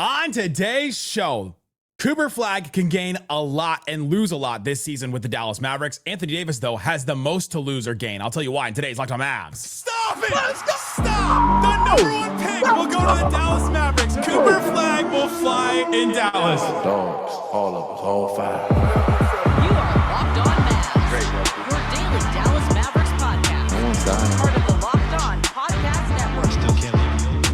On today's show, Cooper Flagg can gain a lot and lose a lot this season with the Dallas Mavericks. Anthony Davis, though, has the most to lose or gain. I'll tell you why in today's Locked On Mavs. Stop it! Stop! The number one pick will go to the Dallas Mavericks. Cooper Flagg will fly in Dallas. Dogs, all of us, all five. You are Locked On Mavs. Great. Your daily Dallas Mavericks podcast. No one's dying. Part of the Locked On Podcast Network. Still can't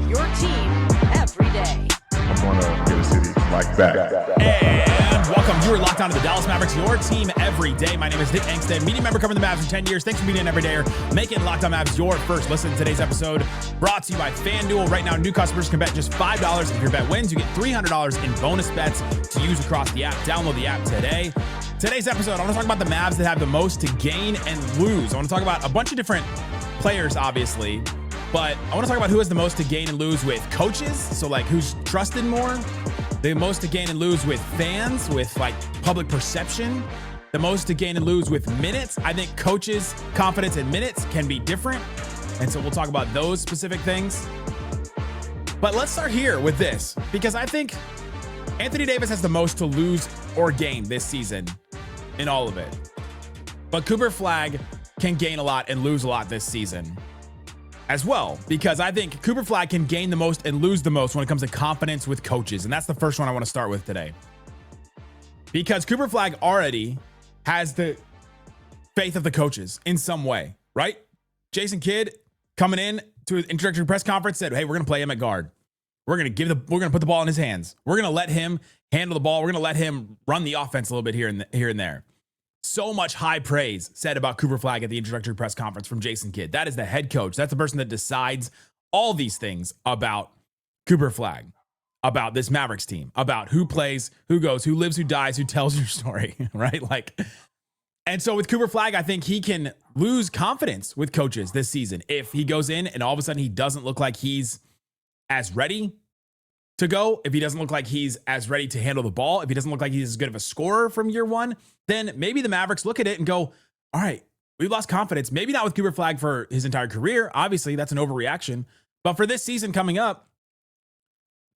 leave. Your team every day. I'm gonna get a city like that. And welcome. You are locked on to the Dallas Mavericks, your team every day. My name is Nick Angstadt, media member covering the Mavs for 10 years. Thanks for being in every day, making Locked On Mavs your first listen. Today's episode brought to you by FanDuel. Right now, new customers can bet just $5. If your bet wins, you get $300 in bonus bets to use across the app. Download the app today. Today's episode, I want to talk about the Mavs that have the most to gain and lose. I want to talk about a bunch of different players, obviously. But I want to talk about who has the most to gain and lose with coaches. So like who's trusted more, the most to gain and lose with fans, with like public perception, the most to gain and lose with minutes. I think coaches' confidence in minutes can be different. And so we'll talk about those specific things. But let's start here with this, because I think Anthony Davis has the most to lose or gain this season in all of it. But Cooper Flagg can gain a lot and lose a lot this season as well, because I think Cooper Flagg can gain the most and lose the most when it comes to confidence with coaches. And that's the first one I want to start with today. Because Cooper Flagg already has the faith of the coaches in some way, right? Jason Kidd coming in to an introductory press conference said, hey, we're going to play him at guard. We're going to put the ball in his hands. We're going to let him handle the ball. We're going to let him run the offense a little bit here and there. So much high praise said about Cooper Flagg at the introductory press conference from Jason Kidd. That is the head coach. That's the person that decides all these things about Cooper Flagg, about this Mavericks team, about who plays, who goes, who lives, who dies, who tells your story, right? And so with Cooper Flagg, I think he can lose confidence with coaches this season if he goes in and all of a sudden he doesn't look like he's as ready to go, if he doesn't look like he's as ready to handle the ball, if he doesn't look like he's as good of a scorer from year one, then maybe the Mavericks look at it and go, all right, we've lost confidence. Maybe not with Cooper Flagg for his entire career. Obviously, that's an overreaction. But for this season coming up,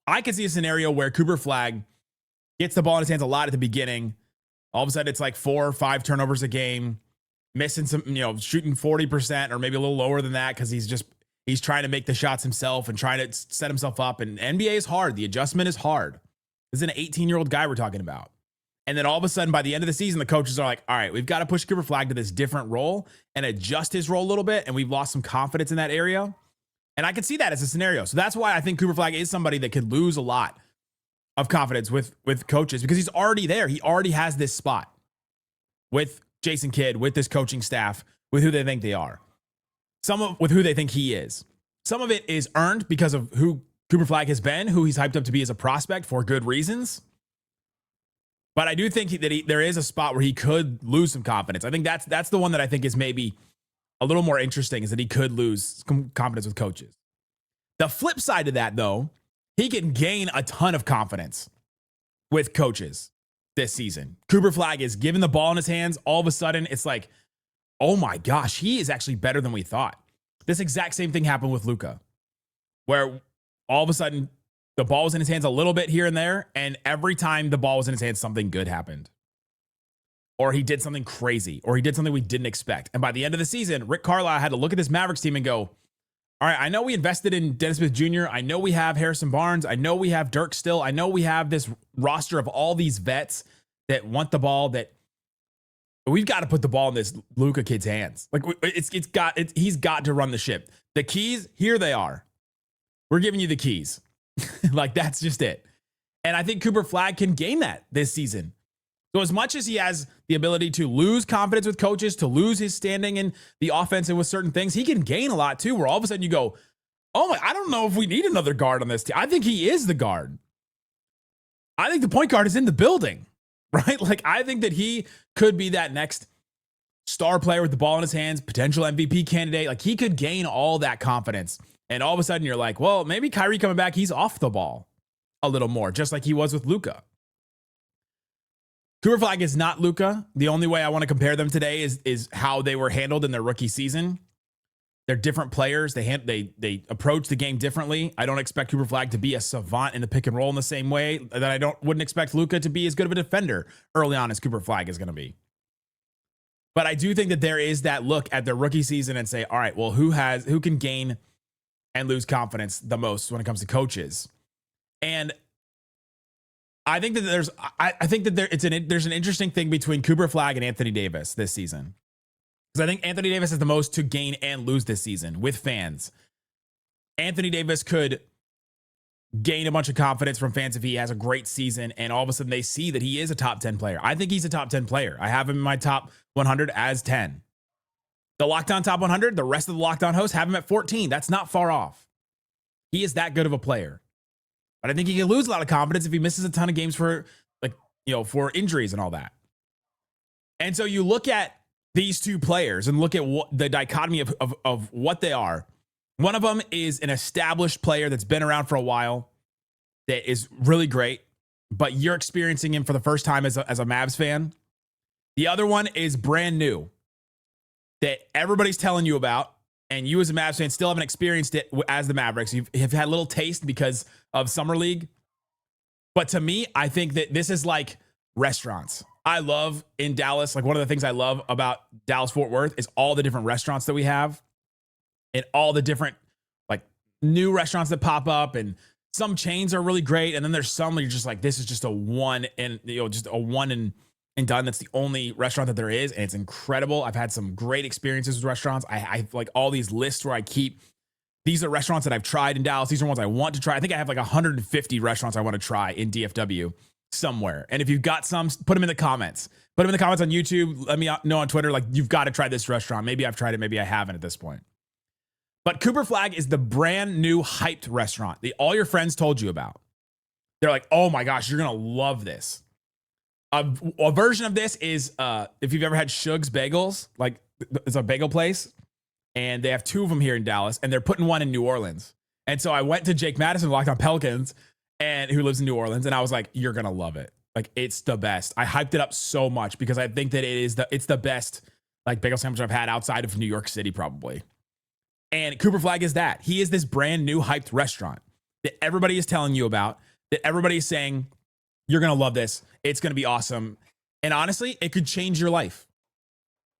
I could see a scenario where Cooper Flagg gets the ball in his hands a lot at the beginning. All of a sudden, it's like 4 or 5 turnovers a game, missing some, shooting 40% or maybe a little lower than that because he's trying to make the shots himself and trying to set himself up. And NBA is hard. The adjustment is hard. This is an 18-year-old guy we're talking about. And then all of a sudden, by the end of the season, the coaches are like, all right, we've got to push Cooper Flagg to this different role and adjust his role a little bit. And we've lost some confidence in that area. And I could see that as a scenario. So that's why I think Cooper Flagg is somebody that could lose a lot of confidence with coaches because he's already there. He already has this spot with Jason Kidd, with this coaching staff, with who they think they are. With who they think he is. Some of it is earned because of who Cooper Flagg has been, who he's hyped up to be as a prospect for good reasons. But I do think that there is a spot where he could lose some confidence. I think that's the one that I think is maybe a little more interesting, is that he could lose confidence with coaches. The flip side of that, though, he can gain a ton of confidence with coaches this season. Cooper Flagg is given the ball in his hands. All of a sudden, it's like, oh my gosh, he is actually better than we thought. This exact same thing happened with Luka, where all of a sudden the ball was in his hands a little bit here and there, and every time the ball was in his hands, something good happened. Or he did something crazy, or he did something we didn't expect. And by the end of the season, Rick Carlisle had to look at this Mavericks team and go, all right, I know we invested in Dennis Smith Jr. I know we have Harrison Barnes. I know we have Dirk still. I know we have this roster of all these vets that want the ball, that we've got to put the ball in this Luka kid's hands. Like he's got to run the ship. The keys, here they are. We're giving you the keys. Like that's just it. And I think Cooper Flagg can gain that this season. So as much as he has the ability to lose confidence with coaches, to lose his standing in the offense and with certain things, he can gain a lot too, where all of a sudden you go, oh my, I don't know if we need another guard on this team. I think he is the guard. I think the point guard is in the building, right? Like I think that he could be that next star player with the ball in his hands, potential MVP candidate. Like he could gain all that confidence. And all of a sudden you're like, well, maybe Kyrie coming back, he's off the ball a little more, just like he was with Luka. Cooper Flagg is not Luka. The only way I want to compare them today is how they were handled in their rookie season. They're different players. They approach the game differently. I don't expect Cooper Flagg to be a savant in the pick and roll in the same way that I wouldn't expect Luka to be as good of a defender early on as Cooper Flagg is going to be. But I do think that there is that look at their rookie season and say, all right, well, who can gain and lose confidence the most when it comes to coaches? And I think that there's an interesting thing between Cooper Flagg and Anthony Davis this season. Because I think Anthony Davis has the most to gain and lose this season with fans. Anthony Davis could gain a bunch of confidence from fans if he has a great season and all of a sudden they see that he is a top 10 player. I think he's a top 10 player. I have him in my top 100 as 10. The Lockdown Top 100, the rest of the Lockdown hosts have him at 14. That's not far off. He is that good of a player. But I think he can lose a lot of confidence if he misses a ton of games for for injuries and all that. And so you look at these two players and look at what the dichotomy of what they are. One of them is an established player that's been around for a while that is really great, but you're experiencing him for the first time as a Mavs fan. The other one is brand new that everybody's telling you about, and you as a Mavs fan still haven't experienced it as the Mavericks. You've had a little taste because of Summer League. But to me, I think that this is like restaurants. I love in Dallas, like one of the things I love about Dallas-Fort Worth is all the different restaurants that we have and all the different like new restaurants that pop up, and some chains are really great. And then there's some where you're just like, this is just a one and done. That's the only restaurant that there is. And it's incredible. I've had some great experiences with restaurants. I like all these lists where I keep, these are restaurants that I've tried in Dallas. These are ones I want to try. I think I have like 150 restaurants I want to try in DFW somewhere. And if you've got some, put them in the comments. Put them in the comments on YouTube. Let me know on Twitter, like, you've got to try this restaurant. Maybe I've tried it. Maybe I haven't at this point. But Cooper Flagg is the brand new hyped restaurant that all your friends told you about. They're like, oh my gosh, you're going to love this. A version of this is if you've ever had Shug's Bagels, like it's a bagel place, and they have two of them here in Dallas, and they're putting one in New Orleans. And so I went to Jake Madison, Locked On Pelicans, and who lives in New Orleans, and I was like, you're gonna love it. Like, it's the best. I hyped it up so much because I think that it's the best like bagel sandwich I've had outside of New York City, probably. And Cooper Flagg is that. He is this brand new hyped restaurant that everybody is telling you about, that everybody is saying, you're gonna love this. It's going to be awesome. And honestly, it could change your life.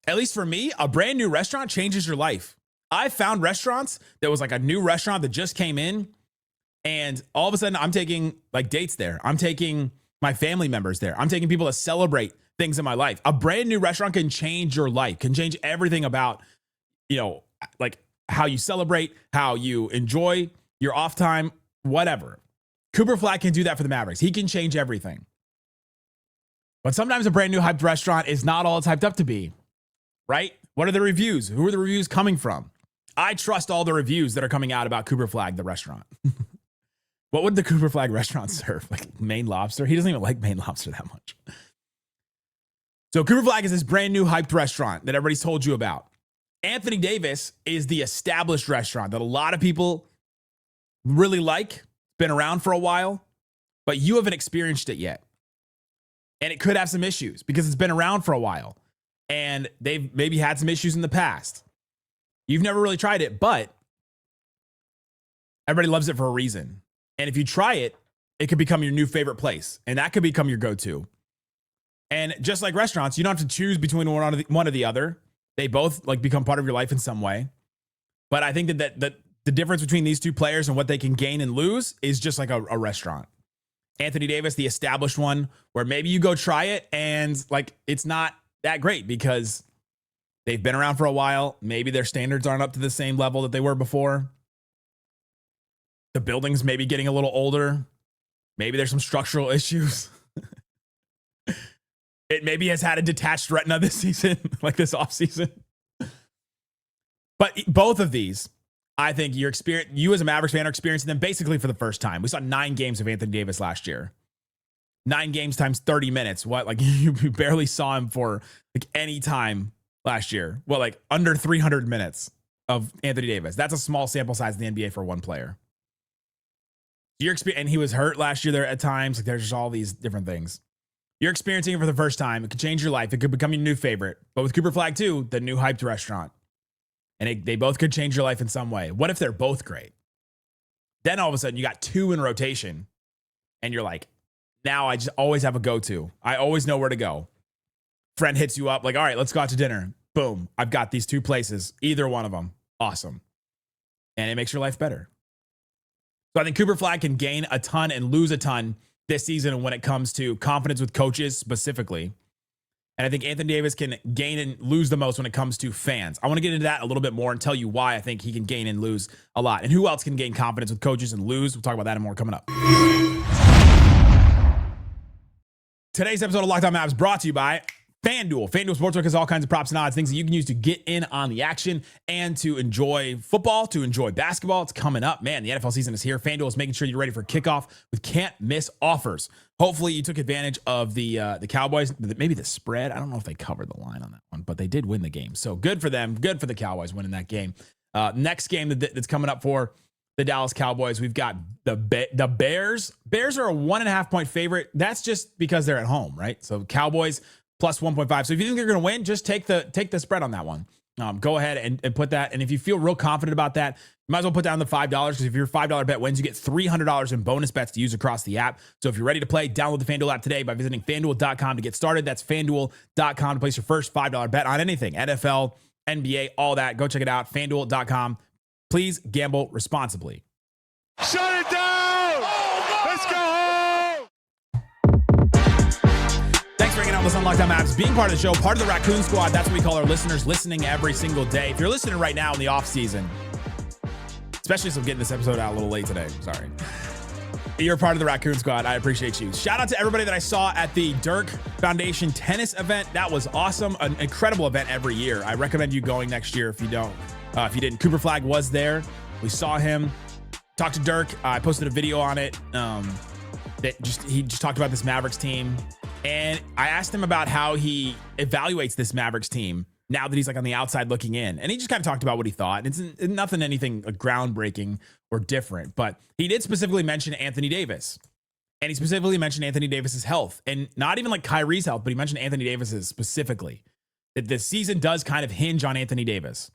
At least for me, a brand new restaurant changes your life. I found restaurants that was like a new restaurant that just came in, and all of a sudden I'm taking like dates there. I'm taking my family members there. I'm taking people to celebrate things in my life. A brand new restaurant can change your life, can change everything about, like how you celebrate, how you enjoy your off time, whatever. Cooper Flagg can do that for the Mavericks. He can change everything. But sometimes a brand new hyped restaurant is not all it's hyped up to be, right? What are the reviews? Who are the reviews coming from? I trust all the reviews that are coming out about Cooper Flagg, the restaurant. What would the Cooper Flagg restaurant serve? Like Maine lobster? He doesn't even like Maine lobster that much. So Cooper Flagg is this brand new hyped restaurant that everybody's told you about. Anthony Davis is the established restaurant that a lot of people really like, been around for a while, but you haven't experienced it yet. And it could have some issues because it's been around for a while and they've maybe had some issues in the past. You've never really tried it, but everybody loves it for a reason. And if you try it, it could become your new favorite place, and that could become your go-to. And just like restaurants, you don't have to choose between one or the other. They both like become part of your life in some way. But I think that the difference between these two players and what they can gain and lose is just like a restaurant. Anthony Davis, the established one, where maybe you go try it and like it's not that great because they've been around for a while. Maybe their standards aren't up to the same level that they were before. The building's maybe getting a little older. Maybe there's some structural issues. It maybe has had a detached retina this season, like this offseason. But both of these, I think you as a Mavericks fan are experiencing them basically for the first time. We saw 9 games of Anthony Davis last year. 9 games times 30 minutes. What? Like you barely saw him for like any time last year. Well, like under 300 minutes of Anthony Davis. That's a small sample size in the NBA for one player. And he was hurt last year there at times. Like there's just all these different things. You're experiencing it for the first time. It could change your life. It could become your new favorite. But with Cooper Flagg too, the new hyped restaurant. and they both could change your life in some way. What if they're both great? Then all of a sudden you got 2 in rotation and you're like, now I just always have a go-to. I always know where to go. Friend hits you up like, all right, let's go out to dinner. Boom. I've got these 2 places, either one of them. Awesome. And it makes your life better. So I think Cooper Flagg can gain a ton and lose a ton this season when it comes to confidence with coaches specifically. And I think Anthony Davis can gain and lose the most when it comes to fans. I want to get into that a little bit more and tell you why I think he can gain and lose a lot. And who else can gain confidence with coaches and lose? We'll talk about that and more coming up. Today's episode of Locked On Mavs brought to you by FanDuel. FanDuel Sportsbook has all kinds of props and odds, things that you can use to get in on the action and to enjoy football, to enjoy basketball. It's coming up. Man, the NFL season is here. FanDuel is making sure you're ready for kickoff with can't-miss offers. Hopefully, you took advantage of the Cowboys, maybe the spread. I don't know if they covered the line on that one, but they did win the game. So good for them. Good for the Cowboys winning that game. Next game that's coming up for the Dallas Cowboys, we've got the Bears. Bears are a 1.5 point favorite. That's just because they're at home, right? So Cowboys plus 1.5. So if you think you're going to win, just take the spread on that one. Go ahead and put that. And if you feel real confident about that, you might as well put down the $5 because if your $5 bet wins, you get $300 in bonus bets to use across the app. So if you're ready to play, download the FanDuel app today by visiting FanDuel.com to get started. That's FanDuel.com to place your first $5 bet on anything. NFL, NBA, all that. Go check it out. FanDuel.com. Please gamble responsibly. Shut it down! Let's go home! Thanks for hanging out with us on Locked On Mavs, being part of the show, part of the Raccoon Squad. That's what we call our listeners, listening every single day. If you're listening right now in the off season, especially since I'm getting this episode out a little late today, sorry. You're part of the Raccoon Squad. I appreciate you. Shout out to everybody that I saw at the Dirk Foundation tennis event. That was awesome. An incredible event every year. I recommend you going next year if you don't. If you didn't, Cooper Flagg was there. We saw him. Talked to Dirk. I posted a video on it. He just talked about this Mavericks team. And I asked him about how he evaluates this Mavericks team now that he's like on the outside looking in. And he just kind of talked about what he thought. It's anything groundbreaking or different. But he did specifically mention Anthony Davis. And he specifically mentioned Anthony Davis's health. And not even like Kyrie's health, but he mentioned Anthony Davis's specifically. That this season does kind of hinge on Anthony Davis.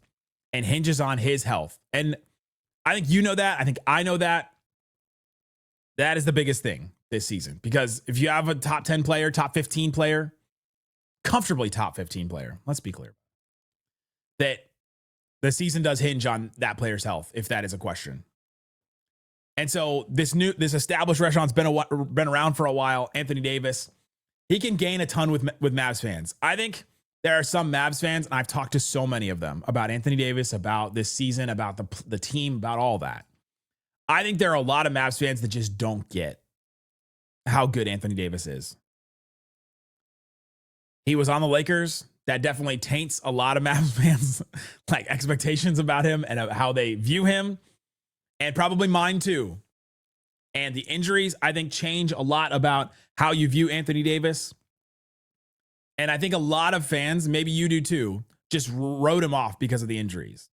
And hinges on his health. And I think you know that. I think I know that. That is the biggest thing this season. Because if you have a top 10 player, top 15 player, comfortably top 15 player, let's be clear, that the season does hinge on that player's health, if that is a question. And so this established restaurant's been around for a while. Anthony Davis, he can gain a ton with Mavs fans. I think there are some Mavs fans, and I've talked to so many of them about Anthony Davis, about this season, about the team, about all that. I think there are a lot of Mavs fans that just don't get how good Anthony Davis is. He was on the Lakers. That definitely taints a lot of Mavs fans' like expectations about him and how they view him, and probably mine too. And the injuries, I think, change a lot about how you view Anthony Davis. And I think a lot of fans, maybe you do too, just wrote him off because of the injuries.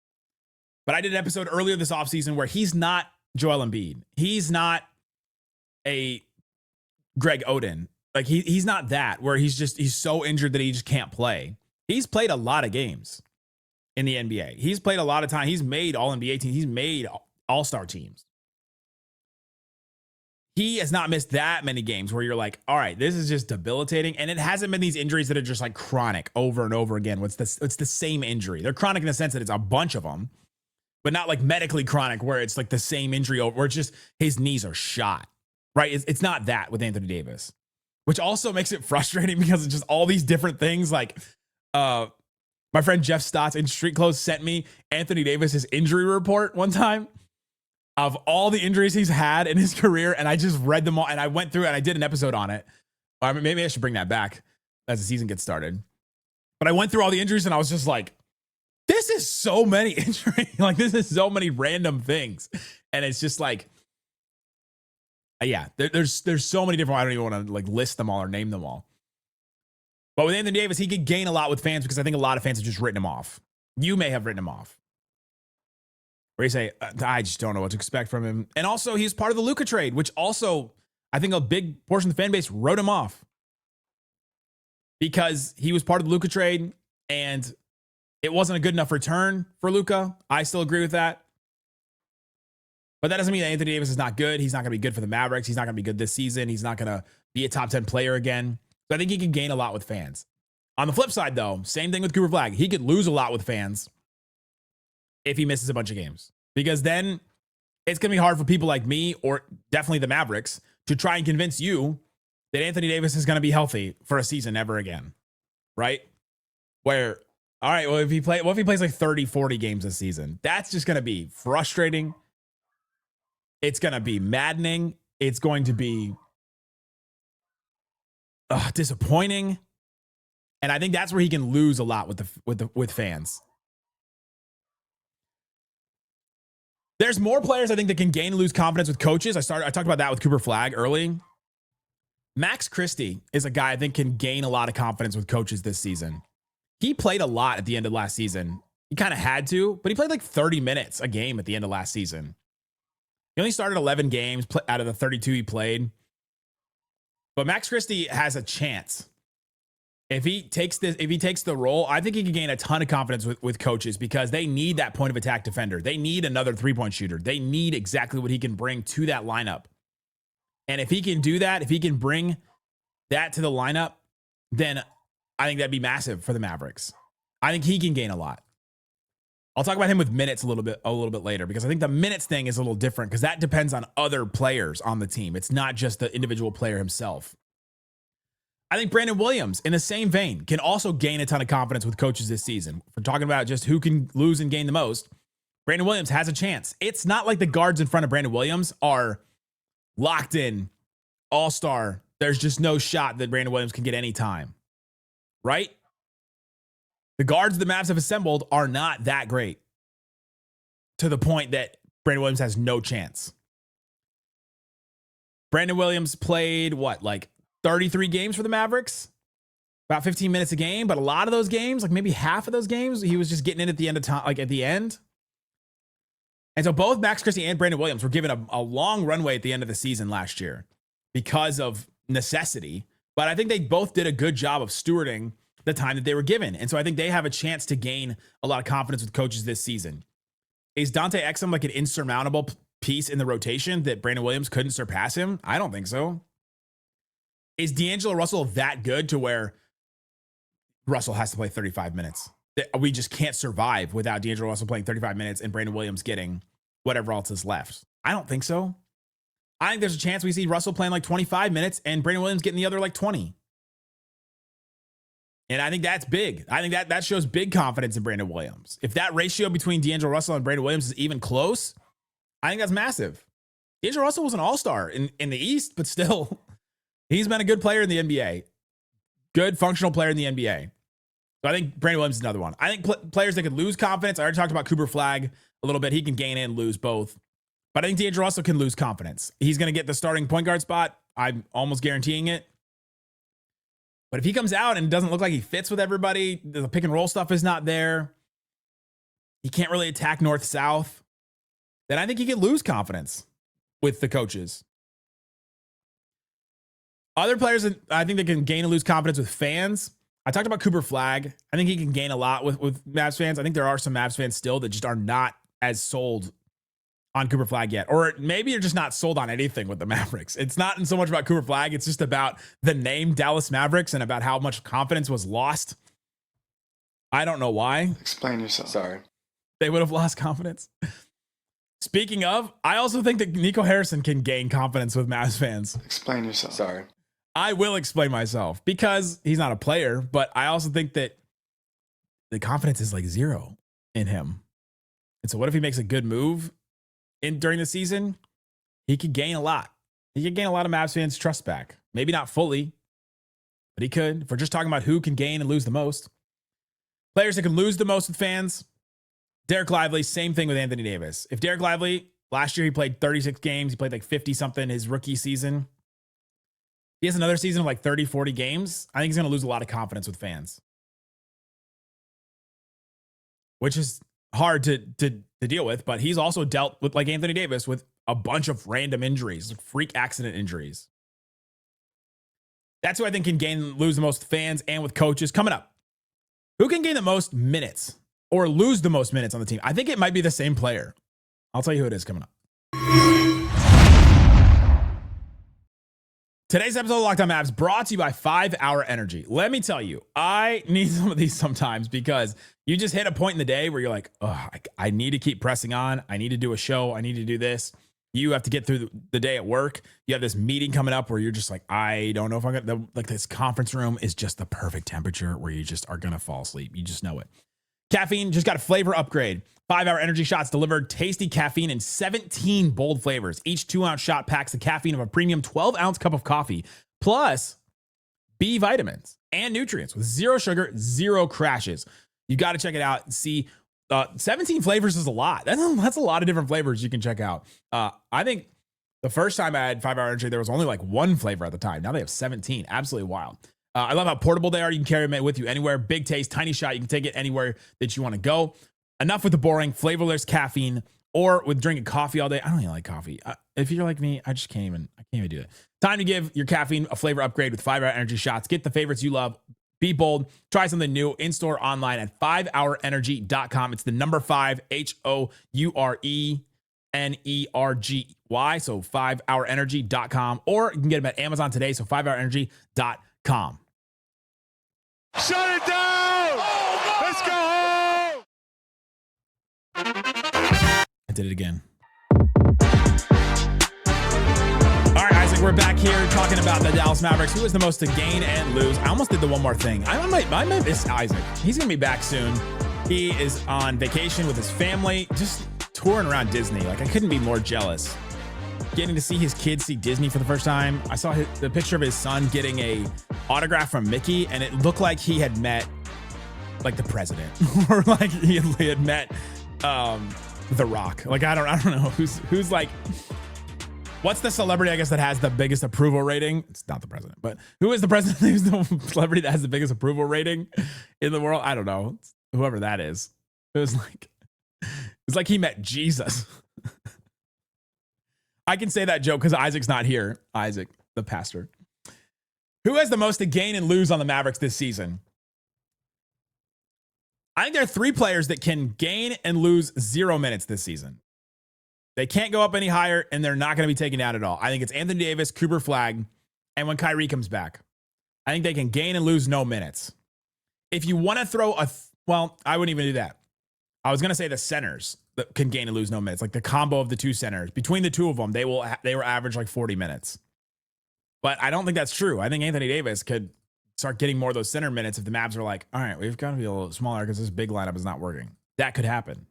But I did an episode earlier this offseason where he's not Joel Embiid. He's not a Greg Oden. Like he's not that, where he's so injured that he just can't play. He's played a lot of games in the NBA. He's played a lot of time. He's made all NBA teams. He's made all-star teams. He has not missed that many games where you're like, all right, this is just debilitating. And it hasn't been these injuries that are just like chronic over and over again. It's the same injury. They're chronic in the sense that it's a bunch of them, but not like medically chronic where it's like the same injury over, where it's just his knees are shot, right? It's not that with Anthony Davis, which also makes it frustrating because it's just all these different things. Like my friend Jeff Stotts in Street Clothes sent me Anthony Davis's injury report one time of all the injuries he's had in his career. And I just read them all. And I went through it and I did an episode on it. Or maybe I should bring that back as the season gets started. But I went through all the injuries and I was just like, this is so many injuries. Like this is so many random things. And it's just like, yeah, there's so many different, I don't even want to like list them all or name them all. But with Anthony Davis, he could gain a lot with fans because I think a lot of fans have just written him off. You may have written him off. Where you say, I just don't know what to expect from him. And also, he's part of the Luka trade, which also, I think a big portion of the fan base wrote him off. Because he was part of the Luka trade, and It wasn't a good enough return for Luka. I still agree with that. But that doesn't mean that Anthony Davis is not good. He's not going to be good for the Mavericks. He's not going to be good this season. He's not going to be a top 10 player again. So I think he can gain a lot with fans. On the flip side, though, same thing with Cooper Flagg. He could lose a lot with fans if he misses a bunch of games. Because then it's going to be hard for people like me, or definitely the Mavericks, to try and convince you that Anthony Davis is going to be healthy for a season ever again. Right? Where, all right, well, if he plays like 30, 40 games this season, that's just going to be frustrating. It's going to be maddening. It's going to be disappointing. And I think that's where he can lose a lot with fans. There's more players I think that can gain and lose confidence with coaches. I talked about that with Cooper Flagg early. Max Christie is a guy I think can gain a lot of confidence with coaches this season. He played a lot at the end of last season. He kind of had to, but he played like 30 minutes a game at the end of last season. He only started 11 games out of the 32 he played. But Max Christie has a chance. If he takes the role, I think he can gain a ton of confidence with coaches, because they need that point of attack defender. They need another 3-point shooter. They need exactly what he can bring to that lineup. And if he can do that, if he can bring that to the lineup, then I think that'd be massive for the Mavericks. I think he can gain a lot. I'll talk about him with minutes a little bit later, because I think the minutes thing is a little different, because that depends on other players on the team. It's not just the individual player himself. I think Brandon Williams, in the same vein, can also gain a ton of confidence with coaches this season. If we're talking about just who can lose and gain the most, Brandon Williams has a chance. It's not like the guards in front of Brandon Williams are locked in, all-star. There's just no shot that Brandon Williams can get any time, right? The guards the Mavs have assembled are not that great, to the point that Brandon Williams has no chance. Brandon Williams played, like 33 games for the Mavericks? About 15 minutes a game, but a lot of those games, like maybe half of those games, he was just getting in at the end of time, like at the end. And so both Max Christie and Brandon Williams were given a long runway at the end of the season last year because of necessity. But I think they both did a good job of stewarding the time that they were given. And so I think they have a chance to gain a lot of confidence with coaches this season. Is Dante Exum like an insurmountable piece in the rotation that Brandon Williams couldn't surpass him? I don't think so. Is D'Angelo Russell that good to where Russell has to play 35 minutes? We just can't survive without D'Angelo Russell playing 35 minutes and Brandon Williams getting whatever else is left. I don't think so. I think there's a chance we see Russell playing like 25 minutes and Brandon Williams getting the other like 20. And I think that's big. I think that shows big confidence in Brandon Williams. If that ratio between D'Angelo Russell and Brandon Williams is even close, I think that's massive. D'Angelo Russell was an all-star in the East, but still, he's been a good player in the NBA. Good functional player in the NBA. So I think Brandon Williams is another one. I think players that could lose confidence. I already talked about Cooper Flagg a little bit. He can gain and lose both. But I think D'Angelo Russell can lose confidence. He's going to get the starting point guard spot. I'm almost guaranteeing it. But if he comes out and doesn't look like he fits with everybody, the pick and roll stuff is not there, he can't really attack north-south, then I think he could lose confidence with the coaches. Other players that I think that can gain and lose confidence with fans, I talked about Cooper Flagg. I think he can gain a lot with Mavs fans. I think there are some Mavs fans still that just are not as sold on Cooper Flagg yet. Or maybe you're just not sold on anything with the Mavericks. It's not so much about Cooper Flagg. It's just about the name Dallas Mavericks and about how much confidence was lost. I don't know why. Explain yourself. Sorry. They would have lost confidence. Speaking of, I also think that Nico Harrison can gain confidence with Mavs fans. Explain yourself. Sorry. I will explain myself because he's not a player, but I also think that the confidence is like zero in him. And so what if he makes a good move during the season? He could gain a lot. He could gain a lot of Mavs fans' trust back. Maybe not fully, but he could. If we're just talking about who can gain and lose the most. Players that can lose the most with fans. Dereck Lively, same thing with Anthony Davis. If Dereck Lively, last year he played 36 games. He played like 50 something his rookie season. He has another season of like 30, 40 games. I think he's going to lose a lot of confidence with fans, which is hard to deal with. But he's also dealt with, like Anthony Davis, with a bunch of random injuries, like freak accident injuries. That's who I think can gain and lose the most fans and with coaches. Coming up, who can gain the most minutes or lose the most minutes on the team. I think it might be the same player. I'll tell you who it is coming up. Today's episode of Locked On Mavs brought to you by 5 Hour Energy. Let me tell you, I need some of these sometimes because you just hit a point in the day where you're like, oh, I need to keep pressing on. I need to do a show. I need to do this. You have to get through the day at work. You have this meeting coming up where you're just like, I don't know if I'm going to, like this conference room is just the perfect temperature where you just are going to fall asleep. You just know it. Caffeine just got a flavor upgrade. 5 Hour Energy shots delivered tasty caffeine in 17 bold flavors. Each 2-ounce shot packs the caffeine of a premium 12-ounce cup of coffee, plus B vitamins and nutrients with zero sugar, zero crashes. You got to check it out and see. 17 flavors is a lot. That's a lot of different flavors you can check out. I think the first time I had 5 Hour Energy, there was only like one flavor at the time. Now they have 17. Absolutely wild. I love how portable they are. You can carry them with you anywhere. Big taste, tiny shot. You can take it anywhere that you want to go. Enough with the boring, flavorless caffeine or with drinking coffee all day. I don't even like coffee. If you're like me, I can't even do that. Time to give your caffeine a flavor upgrade with 5 Hour Energy shots. Get the favorites you love. Be bold. Try something new in-store, online at 5hourenergy.com. It's the number 5, HOURENERGY. So 5hourenergy.com, or you can get them at Amazon today. So 5hourenergy.com. Shut it down! Let's go home! I did it again. All right, Isaac, we're back here talking about the Dallas Mavericks. Who is the most to gain and lose? I almost did the one more thing. I might miss Isaac. He's going to be back soon. He is on vacation with his family, just touring around Disney. Like, I couldn't be more jealous. Getting to see his kids see Disney for the first time. I saw the picture of his son getting a autograph from Mickey, and it looked like he had met like the president or like he had met The Rock. Like, I don't know who's like, what's the celebrity, I guess, that has the biggest approval rating? It's not the president, but who is the president? Who's the celebrity that has the biggest approval rating in the world? I don't know. It's whoever that is. It was like he met Jesus. I can say that joke because Isaac's not here. Isaac, the pastor. Who has the most to gain and lose on the Mavericks this season? I think there are 3 players that can gain and lose 0 minutes this season. They can't go up any higher, and they're not going to be taken down at all. I think it's Anthony Davis, Cooper Flagg, and when Kyrie comes back. I think they can gain and lose no minutes. If you want to throw well, I wouldn't even do that. I was going to say the centers that can gain and lose no minutes, like the combo of the 2 centers. Between the 2 of them, they were average like 40 minutes. But I don't think that's true. I think Anthony Davis could start getting more of those center minutes if the Mavs are like, all right, we've got to be a little smaller because this big lineup is not working. That could happen.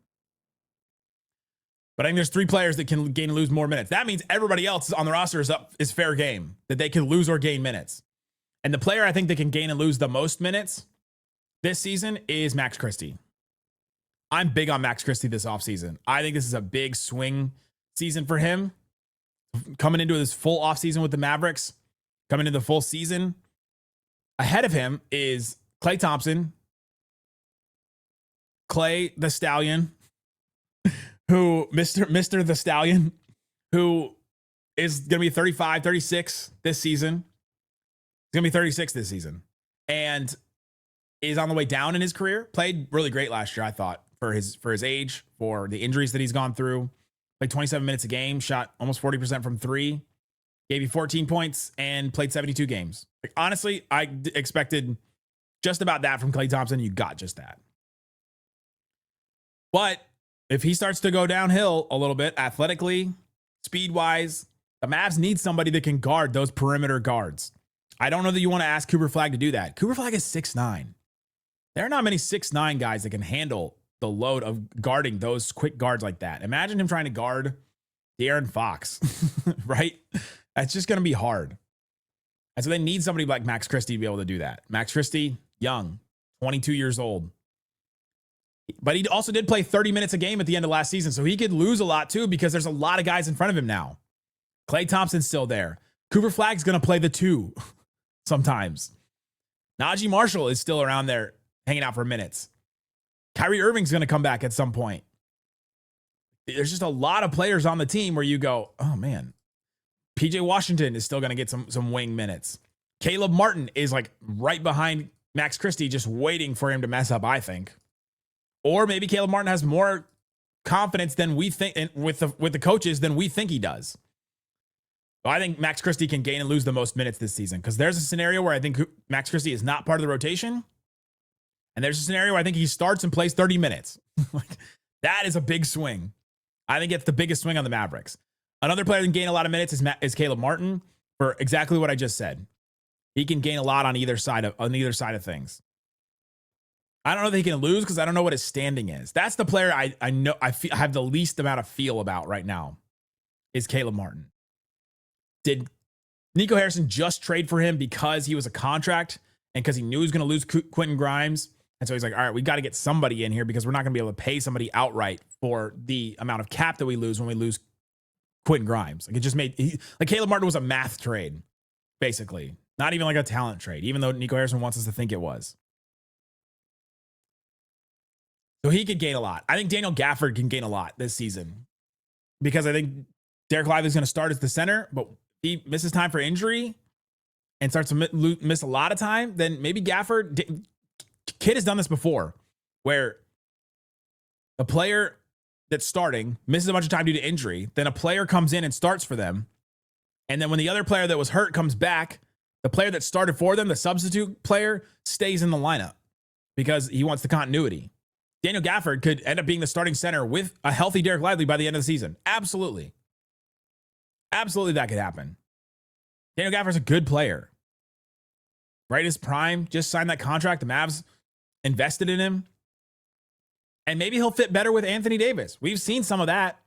But I think there's 3 players that can gain and lose more minutes. That means everybody else on the roster is fair game, that they can lose or gain minutes. And the player I think that can gain and lose the most minutes this season is Max Christie. I'm big on Max Christie this offseason. I think this is a big swing season for him. Coming into his full offseason with the Mavericks, coming into the full season. Ahead of him is Klay Thompson, Klay the Stallion, who Mr. the Stallion, who is going to be 35, 36 this season. He's going to be 36 this season. And is on the way down in his career. Played really great last year, I thought, for his age, for the injuries that he's gone through. Played 27 minutes a game, shot almost 40% from 3, gave you 14 points, and played 72 games. Like, honestly, I expected just about that from Klay Thompson. You got just that. But if he starts to go downhill a little bit, athletically, speed-wise, the Mavs need somebody that can guard those perimeter guards. I don't know that you want to ask Cooper Flagg to do that. Cooper Flagg is 6'9". There are not many 6'9" guys that can handle the load of guarding those quick guards like that. Imagine him trying to guard De'Aaron Fox, right? That's just going to be hard. And so they need somebody like Max Christie to be able to do that. Max Christie, young, 22 years old. But he also did play 30 minutes a game at the end of last season, so he could lose a lot too because there's a lot of guys in front of him now. Klay Thompson's still there. Cooper Flagg's going to play the 2 sometimes. Najee Marshall is still around there hanging out for minutes. Kyrie Irving's going to come back at some point. There's just a lot of players on the team where you go, oh man, PJ Washington is still going to get some wing minutes. Caleb Martin is like right behind Max Christie, just waiting for him to mess up, I think. Or maybe Caleb Martin has more confidence than we think with the coaches than we think he does. I think Max Christie can gain and lose the most minutes this season because there's a scenario where I think Max Christie is not part of the rotation. And there's a scenario where I think he starts and plays 30 minutes. That is a big swing. I think it's the biggest swing on the Mavericks. Another player that can gain a lot of minutes is Caleb Martin for exactly what I just said. He can gain a lot on either side of things. I don't know that he can lose because I don't know what his standing is. That's the player I know I have the least amount of feel about right now is Caleb Martin. Did Nico Harrison just trade for him because he was a contract and because he knew he was going to lose Quentin Grimes? And so he's like, all right, we got to get somebody in here because we're not going to be able to pay somebody outright for the amount of cap that we lose when we lose Quentin Grimes. Like it just like Caleb Martin was a math trade, basically. Not even like a talent trade, even though Nico Harrison wants us to think it was. So he could gain a lot. I think Daniel Gafford can gain a lot this season because I think Dereck Lively is going to start as the center, but he misses time for injury and starts to miss a lot of time. Then maybe Gafford, Kid has done this before where a player that's starting misses a bunch of time due to injury. Then a player comes in and starts for them. And then when the other player that was hurt comes back, the player that started for them, the substitute player, stays in the lineup because he wants the continuity. Daniel Gafford could end up being the starting center with a healthy Dereck Lively by the end of the season. Absolutely. Absolutely that could happen. Daniel Gafford's a good player. Right? His prime, just signed that contract. The Mavs invested in him. And maybe he'll fit better with Anthony Davis. We've seen some of that.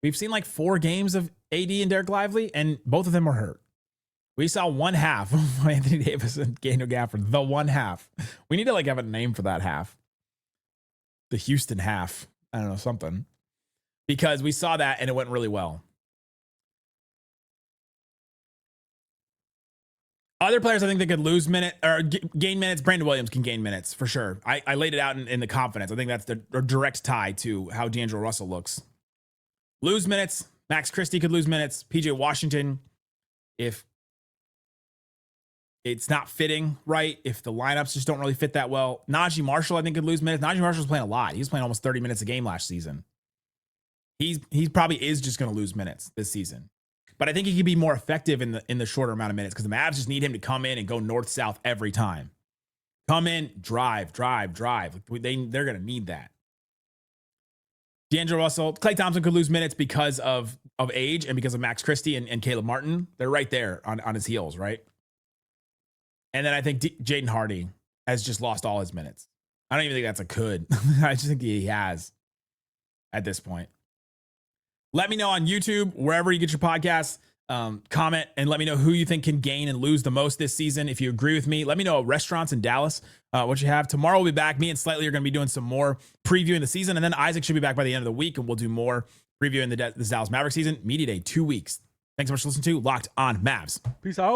We've seen like 4 games of AD and Dereck Lively, and both of them were hurt. We saw one half of Anthony Davis and Daniel Gafford. The one half. We need to like have a name for that half. The Houston half. I don't know, something. Because we saw that and it went really well. Other players I think that could lose gain minutes. Brandon Williams can gain minutes for sure. I laid it out in the confidence. I think that's the direct tie to how D'Angelo Russell looks. Lose minutes. Max Christie could lose minutes. PJ Washington, if it's not fitting right, if the lineups just don't really fit that well. Najee Marshall, I think, could lose minutes. Najee Marshall's playing a lot. He was playing almost 30 minutes a game last season. He probably is just going to lose minutes this season. But I think he could be more effective in the shorter amount of minutes because the Mavs just need him to come in and go north-south every time. Come in, drive. They're going to need that. D'Angelo Russell, Klay Thompson could lose minutes because of age and because of Max Christie and Caleb Martin. They're right there on his heels, right? And then I think Jaden Hardy has just lost all his minutes. I don't even think that's a could. I just think he has at this point. Let me know on YouTube, wherever you get your podcasts, comment and let me know who you think can gain and lose the most this season. If you agree with me, let me know at restaurants in Dallas, what you have. Tomorrow we'll be back. Me and Slightly are going to be doing some more previewing the season. And then Isaac should be back by the end of the week and we'll do more previewing this Dallas Mavericks season. Media Day, 2 weeks. Thanks so much for listening to Locked On Mavs. Peace out.